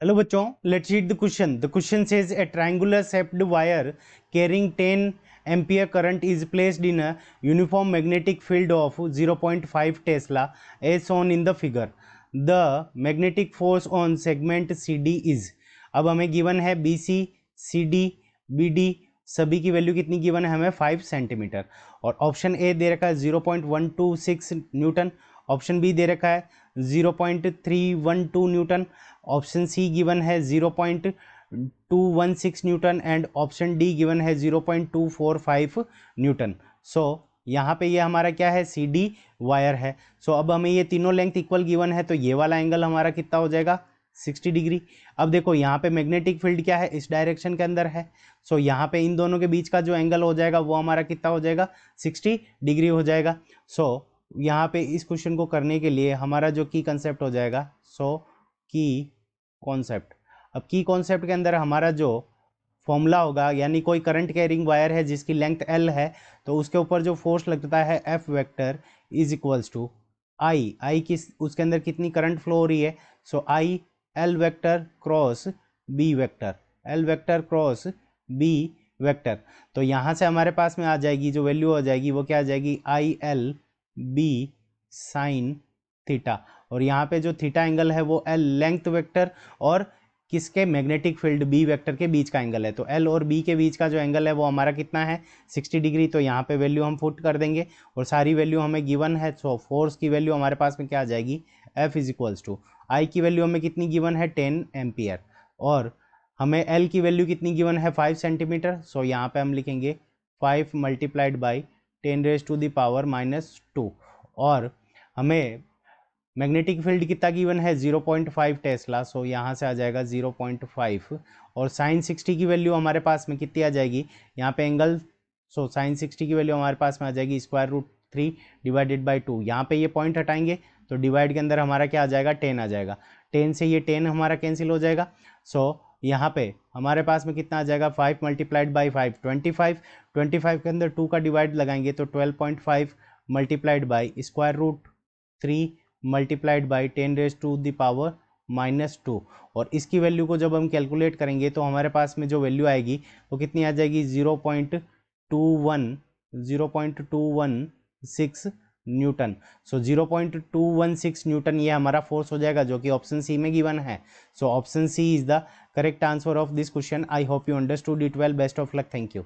Hello बच्चों, let's read the question. The question says A triangular shaped wire carrying 10 ampere current is placed in a uniform magnetic field of 0.5 Tesla as shown in the figure. The magnetic force on segment CD is. अब हमें given है BC, CD, BD सभी की value कितनी given है हमें 5 centimetre. और option A दे रखा है 0.126 न्यूटन, ऑप्शन बी दे रखा है 0.312 न्यूटन, ऑप्शन सी गिवन है 0.216 Newton and option D given है 0.245 न्यूटन. सो यहाँ पे ये हमारा क्या है, सी डी वायर है. सो अब हमें ये तीनों लेंथ इक्वल गिवन है, तो ये वाला एंगल हमारा कितना हो जाएगा, 60 डिग्री. अब देखो यहाँ पे मैग्नेटिक फील्ड क्या है, इस डायरेक्शन के अंदर है. सो यहाँ पे इन दोनों के बीच का जो एंगल हो जाएगा वो हमारा कितना हो जाएगा, 60 डिग्री हो जाएगा. सो यहाँ पे इस क्वेश्चन को करने के लिए हमारा जो की कंसेप्ट हो जाएगा, सो की कॉन्सेप्ट. अब की कॉन्सेप्ट के अंदर हमारा जो फॉर्मूला होगा, यानी कोई करंट कैरिंग वायर है जिसकी लेंथ एल है, तो उसके ऊपर जो फोर्स लगता है F vector is equals to I किस उसके अंदर कितनी करंट फ्लो हो रही है. So I L vector cross B vector, L vector cross B vector. तो यहाँ से हमारे पास में आ जाएगी जो वैल्यू हो जाएगी वो क्या आ जाएगी, I L B sine theta. और यहाँ पे जो थीटा एंगल है वो एल लेंथ वेक्टर और किसके, मैग्नेटिक फील्ड बी वेक्टर के बीच का एंगल है. तो एल और बी के बीच का जो एंगल है वो हमारा कितना है, 60 डिग्री. तो यहाँ पे वैल्यू हम पुट कर देंगे और सारी वैल्यू हमें गिवन है. सो फोर्स की वैल्यू हमारे पास में क्या आ जाएगी, एफ इज इक्वल्स टू आई की वैल्यू हमें कितनी गिवन है, 10 एम्पियर, और हमें एल की वैल्यू कितनी गिवन है, 5 सेंटीमीटर. सो यहाँ पे हम लिखेंगे 5 मल्टीप्लाइड बाई 10⁻⁻². और हमें मैग्नेटिक फील्ड कितना गिवन है, 0.5 टेस्ला. सो यहाँ से आ जाएगा 0.5. और साइन 60 की वैल्यू हमारे पास में कितनी आ जाएगी, यहाँ पे एंगल. सो साइन 60 की वैल्यू हमारे पास में आ जाएगी √3 डिवाइडेड बाई 2. यहाँ पे ये पॉइंट हटाएंगे तो डिवाइड के अंदर हमारा क्या आ जाएगा, 10 आ जाएगा. 10 से ये 10 हमारा कैंसिल हो जाएगा. सो यहाँ पे हमारे पास में कितना आ जाएगा, 5 मल्टीप्लाइड बाई 5 25 के अंदर 2 का डिवाइड लगाएंगे तो 12.5 मल्टीप्लाइड बाई √3 मल्टीप्लाइड बाई 10⁻⁻². और इसकी वैल्यू को जब हम कैलकुलेट करेंगे तो हमारे पास में जो वैल्यू आएगी वो कितनी आ जाएगी, 0.216 न्यूटन. सो 0.216 न्यूटन ये हमारा फोर्स हो जाएगा जो कि ऑप्शन सी में गिवन है. So option C is the correct answer of this question. I hope you understood it well. Best of luck. Thank you.